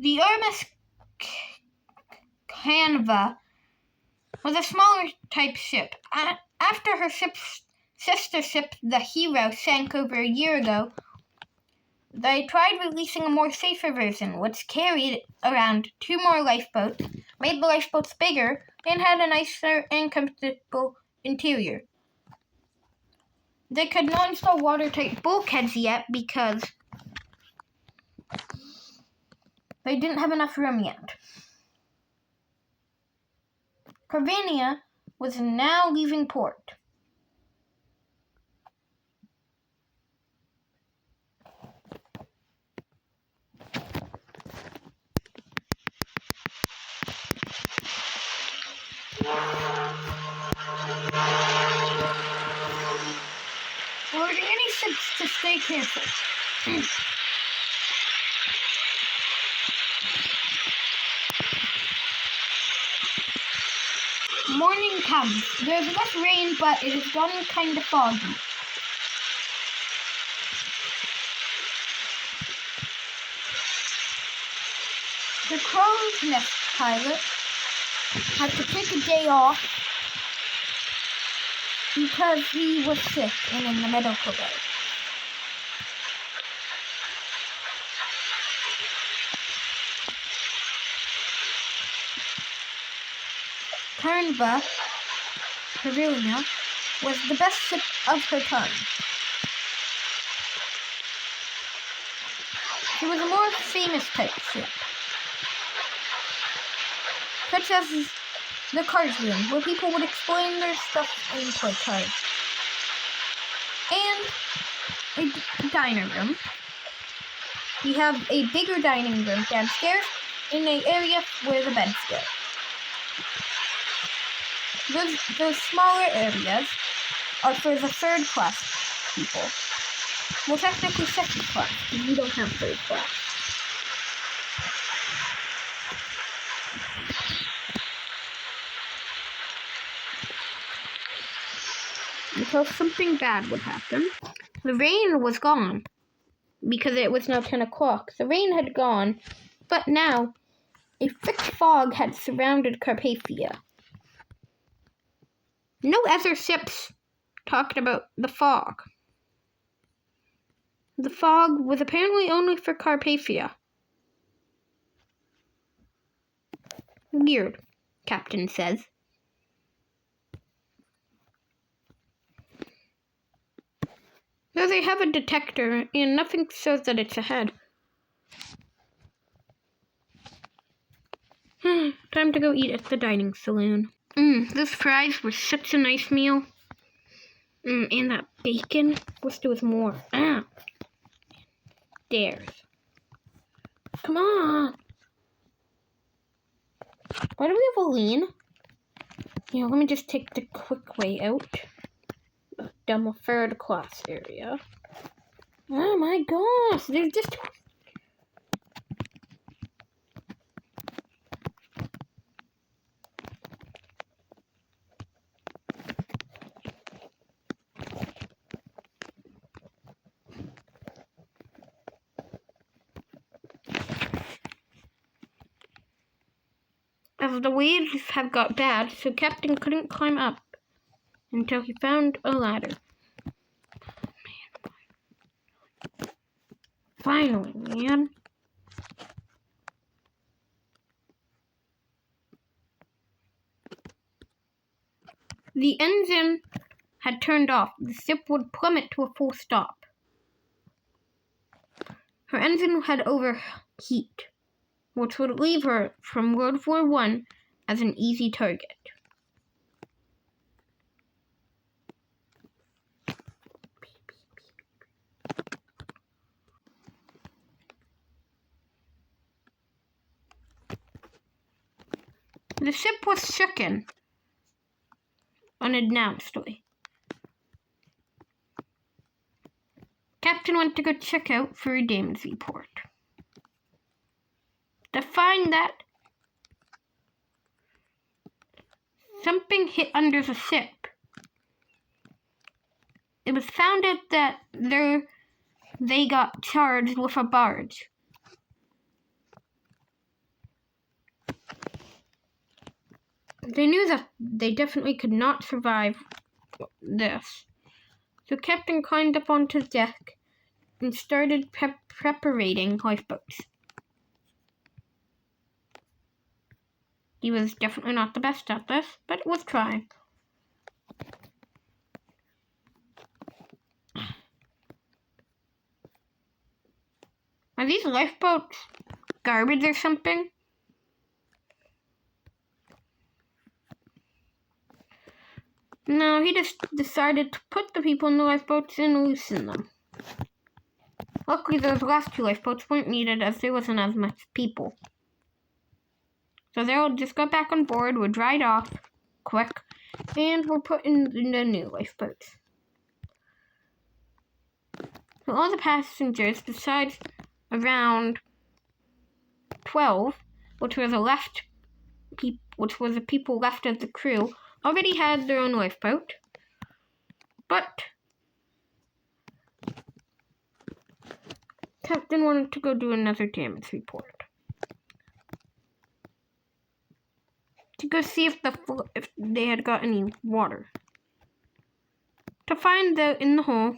The RMS Canva was a smaller type ship. After her sister ship, the Hero, sank over a year ago, they tried releasing a more safer version, which carried around 2 more lifeboats, made the lifeboats bigger, and had a nicer and comfortable interior. They could not install watertight bulkheads yet because they didn't have enough room yet. Carvina was now leaving port. For any ships to stay careful. Morning comes. There's less rain, but it has gotten kind of foggy. The crow's nest pilot had to take a day off because he was sick and in the medical bay. Carvina was the best ship of her time. She was a more famous type ship, such as the cards room, where people would explain their stuff and play cards, and a diner room. We have a bigger dining room downstairs in an area where the beds go. Those smaller areas are for the third class people. Well, technically second class, because we don't have third class. Until something bad would happen. The rain was gone, because it was now 10 o'clock. The rain had gone, but now a thick fog had surrounded Carpathia. No other ships talked about the fog. The fog was apparently only for Carpathia. Weird, Captain says. Though they have a detector, and nothing shows that it's ahead. Time to go eat at the dining saloon. Those fries were such a nice meal. And that bacon. Wish there was more. Stairs. Come on. Why do we have a lean? Let me just take the quick way out. Down the third class area. Oh my gosh, there's just... As the waves have got bad, so Captain couldn't climb up until he found a ladder. Finally, man. The engine had turned off. The ship would plummet to a full stop. Her engine had overheat, which would leave her from World War I as an easy target. The ship was shaken unannouncedly. Captain went to go check out for a damage report. To find that something hit under the ship. It was found out that they got charged with a barge. They knew that they definitely could not survive this. So Captain climbed up onto the deck and started preparing lifeboats. He was definitely not the best at this, but was trying. Are these lifeboats garbage or something? No, he just decided to put the people in the lifeboats and loosen them. Luckily, those last two lifeboats weren't needed as there wasn't as much people. So they'll just got back on board, were dried off quick, and were put in the new lifeboats. So all the passengers, besides around 12, which were the people left of the crew, already had their own lifeboat. But Captain wanted to go do another damage report. To go see if they had got any water. To find out in the hole,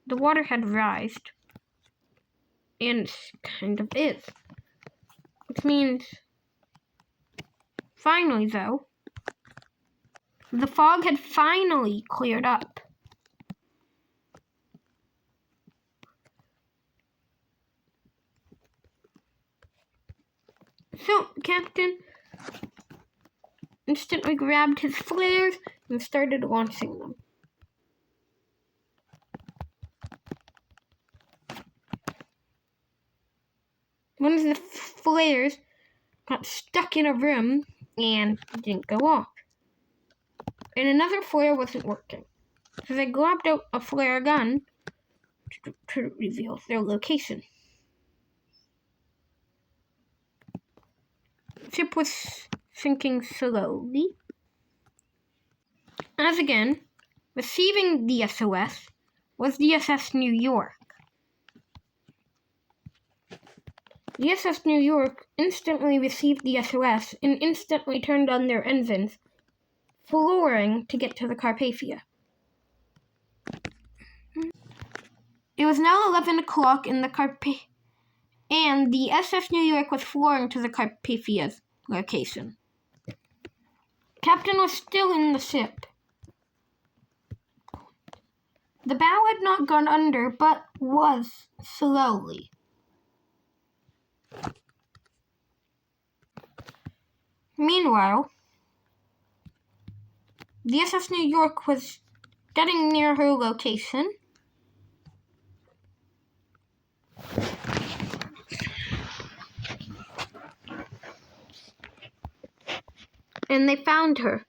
the water had risen. And kind of is. Which means, finally though, the fog had finally cleared up. So, Captain instantly grabbed his flares and started launching them. One of the flares got stuck in a room and didn't go off. And another flare wasn't working. So they grabbed out a flare gun to reveal their location. The ship was sinking slowly. As again, receiving the SOS was the SS New York. The SS New York instantly received the SOS and instantly turned on their engines, flooring to get to the Carpathia. It was now 11 o'clock in the and the SS New York was flooring to the Carpathia's location. Captain was still in the ship. The bow had not gone under, but was slowly. Meanwhile, the SS New York was getting near her location. And they found her.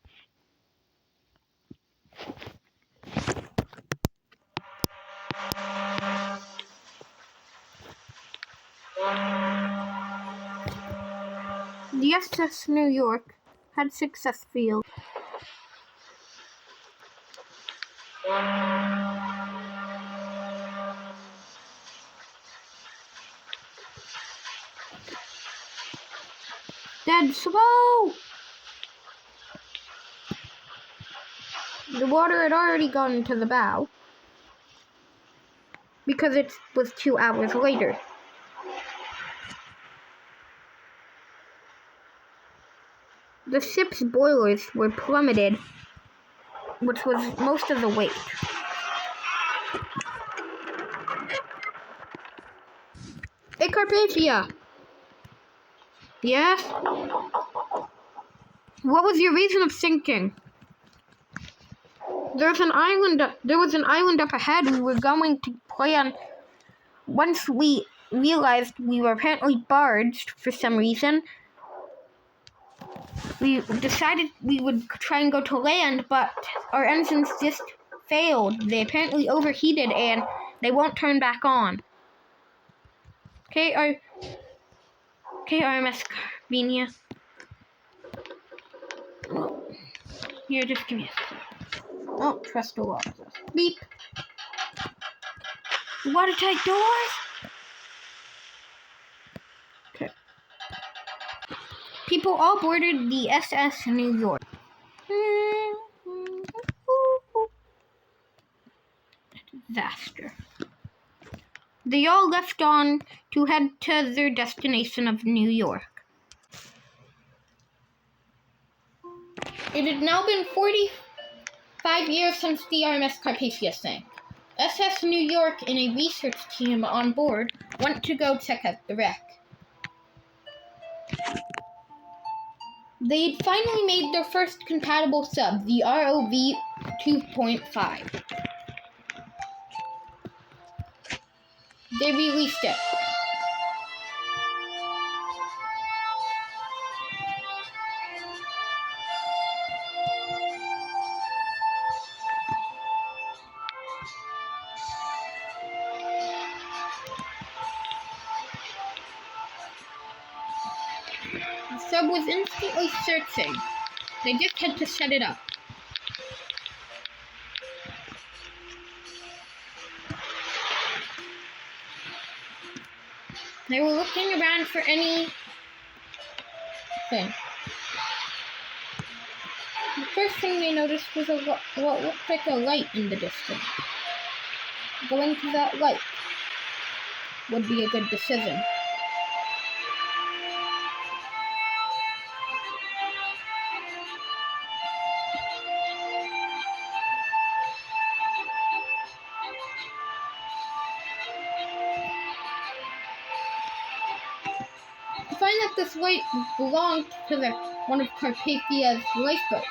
The SS New York had successfully. Dead slow! The water had already gone into the bow because it was 2 hours later. The ship's boilers were plummeted, which was most of the weight. Hey, Carpathia! Yes? What was your reason of sinking? There was an island up ahead we were going to play on. Once we realized we were apparently barged for some reason, we decided we would try and go to land, but our engines just failed. They apparently overheated and they won't turn back on. Okay, RMS Carvina. Here, just give me a second. Oh, trust the law. Beep. Watertight doors? Okay. People all boarded the SS New York. Disaster. They all left on to head to their destination of New York. It had now been 45 years since the RMS Carpathia sank. SS New York and a research team on board went to go check out the wreck. They'd finally made their first compatible sub, the ROV 2.5. They released it. The sub was instantly searching. They just had to set it up. They were looking around for anything. The first thing they noticed was what looked like a light in the distance. Going to that light would be a good decision. To find that this light belonged to one of Carpathia's lifeboats.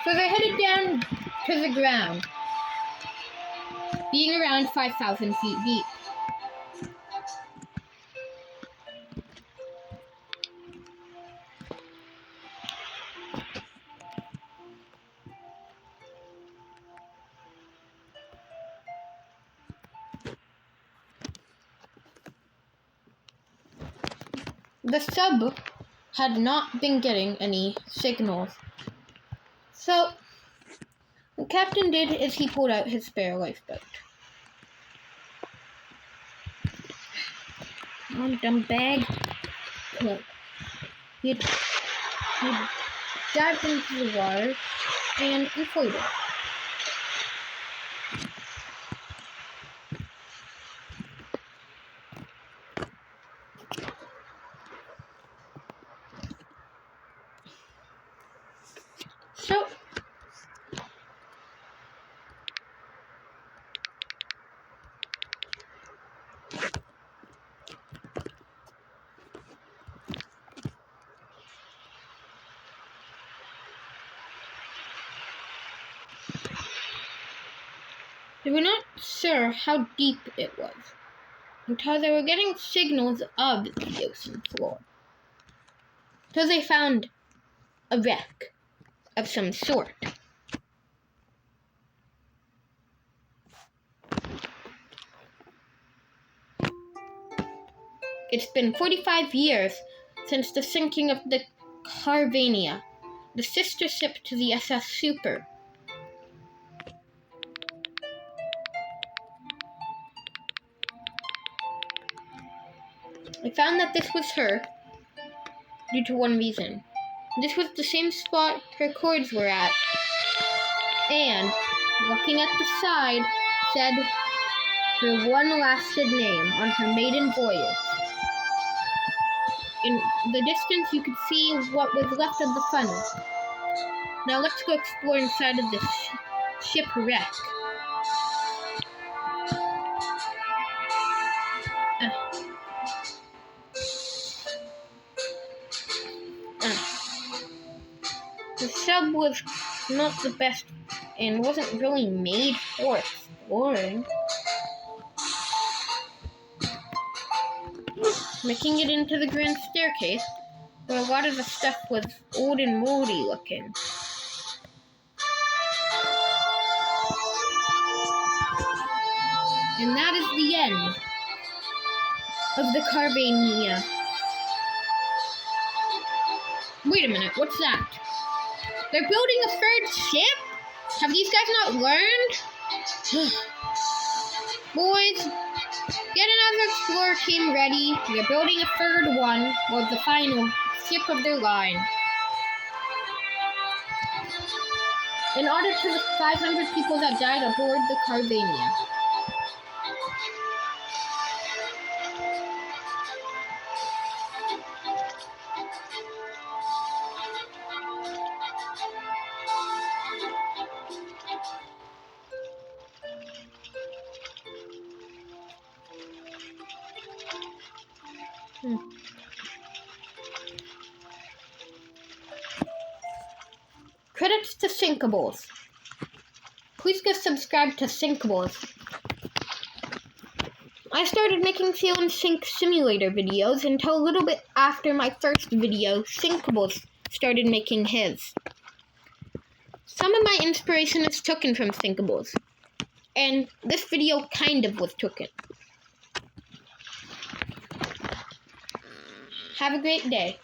So they headed down to the ground, being around 5,000 feet deep. The sub had not been getting any signals. So, what the captain did is he pulled out his spare lifeboat. On dumb bag. Look. He dived into the water and inflated. So, they were not sure how deep it was until they were getting signals of the ocean floor. So they found a wreck of some sort. It's been 45 years since the sinking of the Carvina, the sister ship to the SS Super. I found that this was her due to one reason. This was the same spot her cords were at, and looking at the side said her one lasted name on her maiden voyage. In the distance you could see what was left of the funnel. Now let's go explore inside of this shipwreck. The sub was not the best and wasn't really made for exploring. Making it into the grand staircase, where a lot of the stuff was old and moldy looking. And that is the end of the Carvania. Wait a minute, what's that? They're building a third ship? Have these guys not learned? Boys, get another explorer team ready. They're building a third one, or the final ship of their line. In order to the 500 people that died aboard the Carvina. Credits to Sinkables. Please go subscribe to Sinkables. I started making Sail and Sink Simulator videos until a little bit after my first video, Sinkables started making his. Some of my inspiration is taken from Sinkables, and this video kind of was taken. Have a great day.